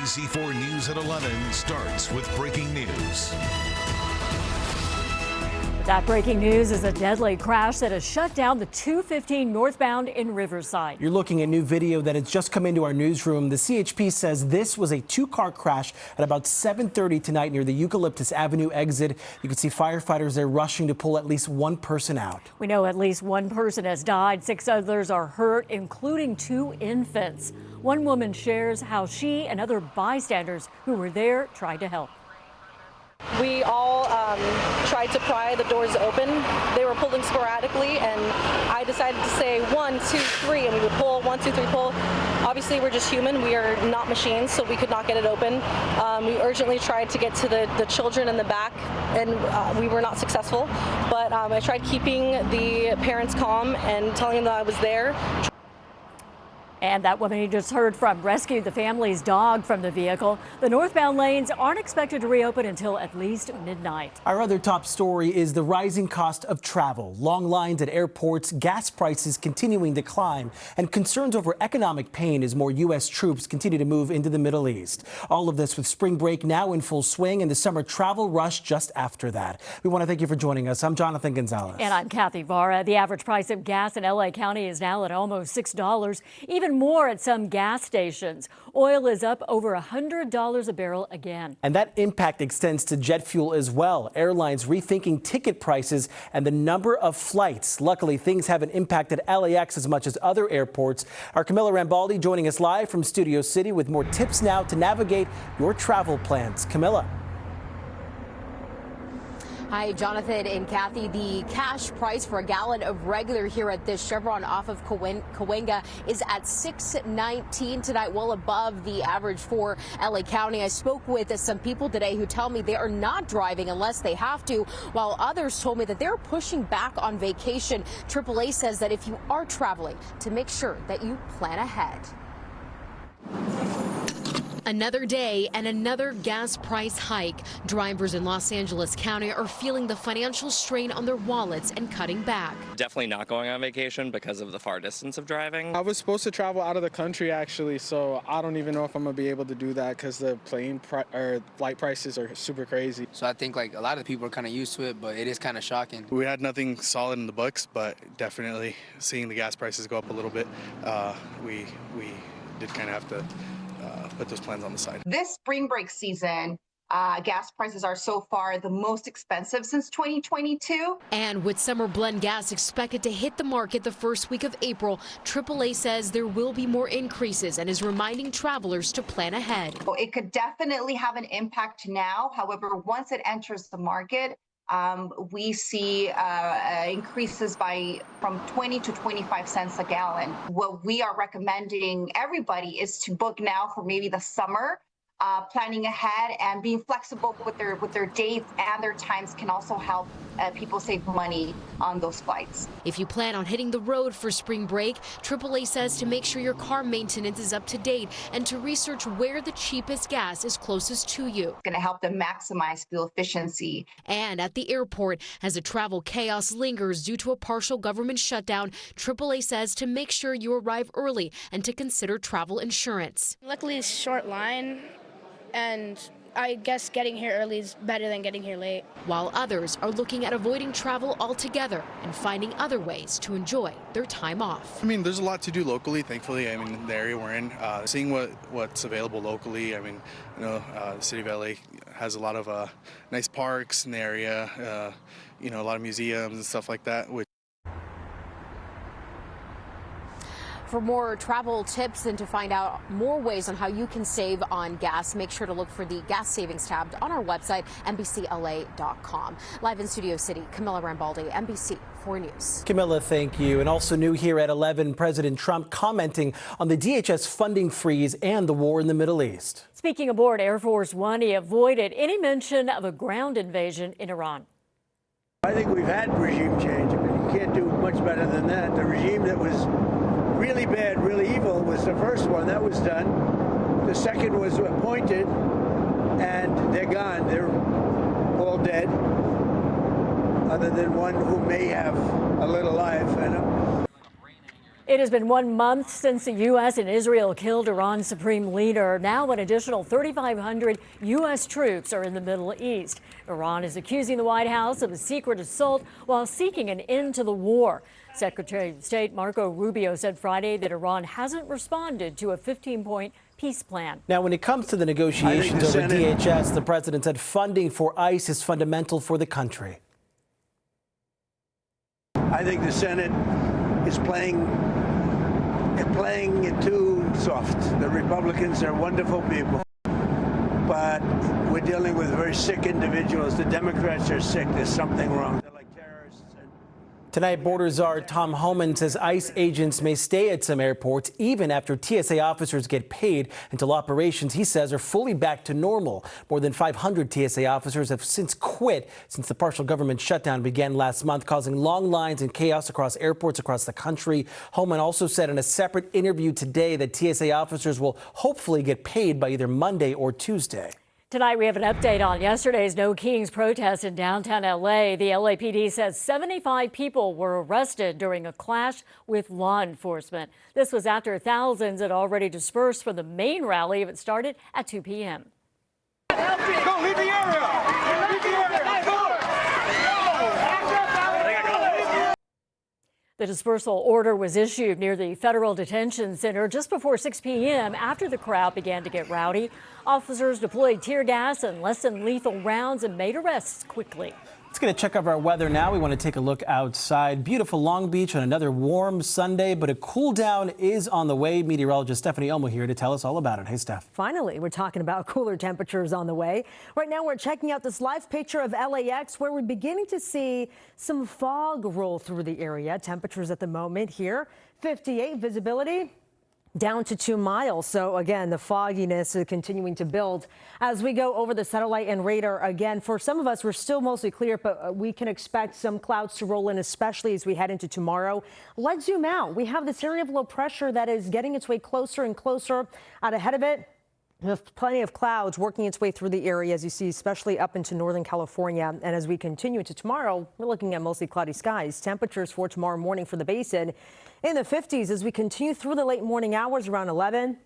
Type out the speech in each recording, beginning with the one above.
NBC4 News at 11 starts with breaking news. That breaking news is a deadly crash that has shut down the 215 northbound in Riverside. You're looking at new video that has just come into our newsroom. The CHP says this was a two-car crash at about 7:30 tonight near the Eucalyptus Avenue exit. You can see firefighters there rushing to pull at least one person out. We know at least one person has died. 6 others are hurt, including 2 infants. One woman shares how she and other bystanders who were there tried to help. We all tried to pry the doors open. They were pulling sporadically, and I decided to say 1, 2, 3, and we would pull 1, 2, 3, pull. Obviously, we're just human. We are not machines, so we could not get it open. We urgently tried to get to the children in the back, and we were not successful. But I tried keeping the parents calm and telling them that I was there. And that woman you just heard from rescued the family's dog from the vehicle. The northbound lanes aren't expected to reopen until at least midnight. Our other top story is the rising cost of travel. Long lines at airports, gas prices continuing to climb, and concerns over economic pain as more U.S. troops continue to move into the Middle East. All of this with spring break now in full swing and the summer travel rush just after that. We want to thank you for joining us. I'm Jonathan Gonzalez. And I'm Kathy Vara. The average price of gas in L.A. County is now at almost $6. Even more at some gas stations. Oil is up over $100 a barrel again. And that impact extends to jet fuel as well. Airlines rethinking ticket prices and the number of flights. Luckily, things haven't impacted LAX as much as other airports. Our Camilla Rambaldi joining us live from Studio City with more tips now to navigate your travel plans. Camilla. Hi, Jonathan and Kathy. The cash price for a gallon of regular here at this Chevron off of Cahuenga is at $6.19 tonight, well above the average for LA County. I spoke with some people today who tell me they are not driving unless they have to, while others told me that they're pushing back on vacation. AAA says that if you are traveling, to make sure that you plan ahead. Another day and another gas price hike. Drivers in Los Angeles County are feeling the financial strain on their wallets and cutting back. Definitely not going on vacation because of the far distance of driving. I was supposed to travel out of the country actually, so I don't even know if I'm gonna be able to do that because the flight prices are super crazy. So I think like a lot of people are kind of used to it, but it is kind of shocking. We had nothing solid in the books, but definitely seeing the gas prices go up a little bit, we did kind of have to put those plans on the side. This spring break season, gas prices are so far the most expensive since 2022. And with summer blend gas expected to hit the market the first week of April, AAA says there will be more increases and is reminding travelers to plan ahead. It could definitely have an impact now. However, once it enters the market, we see increases from 20 to 25 cents a gallon. What we are recommending everybody is to book now for maybe the summer. Planning ahead and being flexible with their dates and their times can also help people save money on those flights. If you plan on hitting the road for spring break, AAA says to make sure your car maintenance is up to date and to research where the cheapest gas is closest to you. It's going to help them maximize fuel efficiency. And at the airport, as the travel chaos lingers due to a partial government shutdown, AAA says to make sure you arrive early and to consider travel insurance. Luckily, it's a short line. And I guess getting here early is better than getting here late. While others are looking at avoiding travel altogether and finding other ways to enjoy their time off. I mean, there's a lot to do locally, thankfully. I mean, the area we're in, seeing what's available locally. I mean, the city of LA has a lot of nice parks in the area, a lot of museums and stuff like that. For more travel tips and to find out more ways on how you can save on gas, make sure to look for the gas savings tab on our website, NBCLA.com. Live in Studio City, Camilla Rambaldi, NBC4 News. Camilla, thank you. And also new here at 11, President Trump commenting on the DHS funding freeze and the war in the Middle East. Speaking aboard Air Force One, he avoided any mention of a ground invasion in Iran. I think we've had regime change. I mean, you can't do much better than that. The regime that was really bad, really evil was the first one. That was done. The second was appointed, and they're gone. They're all dead, other than one who may have a little life in him. It has been 1 month since the U.S. and Israel killed Iran's supreme leader. Now an additional 3,500 U.S. troops are in the Middle East. Iran is accusing the White House of a secret assault while seeking an end to the war. Secretary of State Marco Rubio said Friday that Iran hasn't responded to a 15-point peace plan. Now, when it comes to the negotiations over DHS, the president said funding for ICE is fundamental for the country. I think the Senate is playing it too soft. The Republicans are wonderful people, but we're dealing with very sick individuals. The Democrats are sick. There's something wrong. They're like terrorists. Tonight, border czar Tom Homan says ICE agents may stay at some airports even after TSA officers get paid until operations, he says, are fully back to normal. More than 500 TSA officers have since quit since the partial government shutdown began last month, causing long lines and chaos across airports across the country. Homan also said in a separate interview today that TSA officers will hopefully get paid by either Monday or Tuesday. Tonight, we have an update on yesterday's No Kings protest in downtown L.A. The LAPD says 75 people were arrested during a clash with law enforcement. This was after thousands had already dispersed from the main rally. It started at 2 p.m. Go, leave the area! Leave the area! Go! The dispersal order was issued near the Federal Detention Center just before 6 p.m. after the crowd began to get rowdy. Officers deployed tear gas and less than lethal rounds and made arrests quickly. Let's get a check of our weather now. We want to take a look outside. Beautiful Long Beach on another warm Sunday, but a cool down is on the way. Meteorologist Stephanie Elmo here to tell us all about it. Hey, Steph. Finally, we're talking about cooler temperatures on the way. Right now, we're checking out this live picture of LAX, where we're beginning to see some fog roll through the area. Temperatures at the moment here, 58 visibility. Down to 2 miles. So again, the fogginess is continuing to build as we go over the satellite and radar. Again, for some of us, we're still mostly clear, but we can expect some clouds to roll in, especially as we head into tomorrow. Let's zoom out. We have this area of low pressure that is getting its way closer and closer. Out ahead of it, we have plenty of clouds working its way through the area, as you see, especially up into Northern California. And as we continue into tomorrow, we're looking at mostly cloudy skies. Temperatures for tomorrow morning for the basin in the 50s as we continue through the late morning hours, around 11,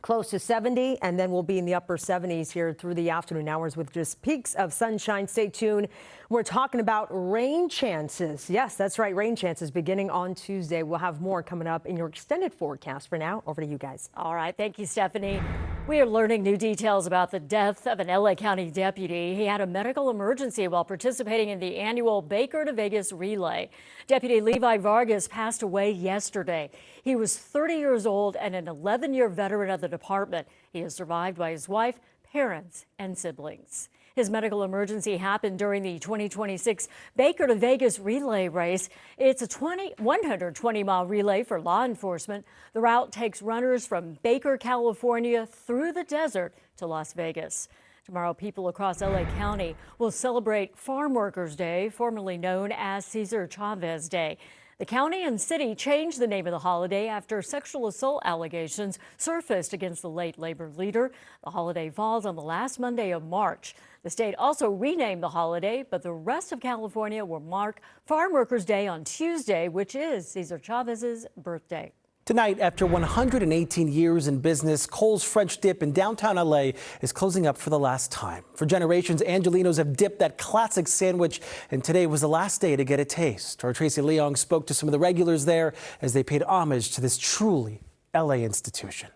close to 70, and then we'll be in the upper 70s here through the afternoon hours with just peaks of sunshine. Stay tuned. We're talking about rain chances. Yes, that's right, rain chances beginning on Tuesday. We'll have more coming up in your extended forecast. For now, over to you guys. All right, thank you, Stephanie. We are learning new details about the death of an LA County deputy. He had a medical emergency while participating in the annual Baker to Vegas relay. Deputy Levi Vargas passed away yesterday. He was 30 years old and an 11-year veteran of the department. He is survived by his wife, parents, and siblings. His medical emergency happened during the 2026 Baker to Vegas relay race. It's a 120-mile relay for law enforcement. The route takes runners from Baker, California, through the desert to Las Vegas. Tomorrow, people across LA County will celebrate Farm Workers Day, formerly known as Cesar Chavez Day. The county and city changed the name of the holiday after sexual assault allegations surfaced against the late labor leader. The holiday falls on the last Monday of March. The state also renamed the holiday, but the rest of California will mark Farm Workers Day on Tuesday, which is Cesar Chavez's birthday. Tonight, after 118 years in business, Cole's French Dip in downtown LA is closing up for the last time. For generations, Angelinos have dipped that classic sandwich, and today was the last day to get a taste. Our Tracy Leong spoke to some of the regulars there as they paid homage to this truly LA institution.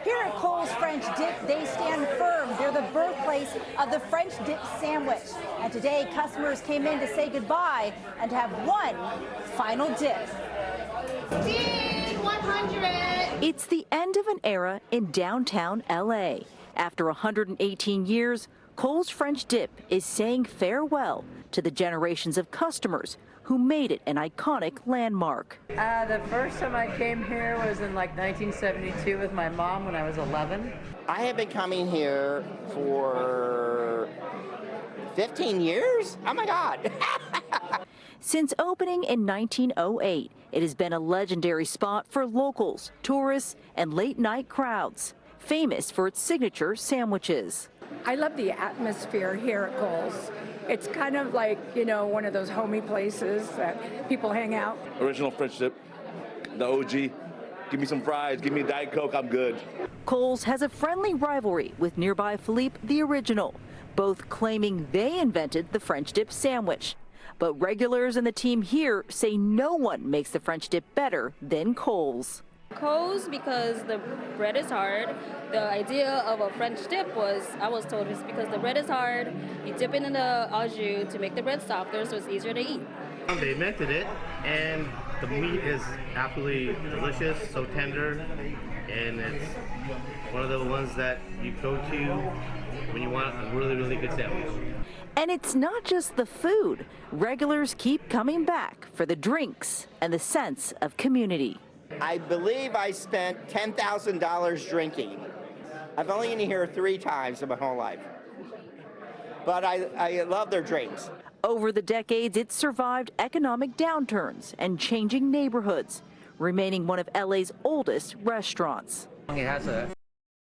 Here at Cole's French Dip, they stand firm. They're the birthplace of the French Dip sandwich. And today, customers came in to say goodbye and to have one final dip. 100. It's the end of an era in downtown LA. After 118 years, Cole's French Dip is saying farewell to the generations of customers who made it an iconic landmark. The first time I came here was in like 1972 with my mom when I was 11. I have been coming here for 15 years? Oh my God. Since opening in 1908, it has been a legendary spot for locals, tourists, and late-night crowds, famous for its signature sandwiches. I love the atmosphere here at Cole's. It's kind of like, you know, one of those homey places that people hang out. Original French Dip, the OG. Give me some fries, give me a Diet Coke, I'm good. Kohl's has a friendly rivalry with nearby Philippe the Original, both claiming they invented the French dip sandwich. But regulars and the team here say no one makes the French dip better than Kohl's. Kohl's, because the bread is hard. The idea of a French dip I was told, is because the bread is hard, you dip it in the au jus to make the bread softer so it's easier to eat. They invented it, and the meat is absolutely delicious, so tender, and it's one of the ones that you go to when you want a really, really good sandwich. And it's not just the food. Regulars keep coming back for the drinks and the sense of community. I believe I spent $10,000 drinking. I've only been here 3 times in my whole life. But I love their drinks. Over the decades, it's survived economic downturns and changing neighborhoods, remaining one of LA's oldest restaurants. It has a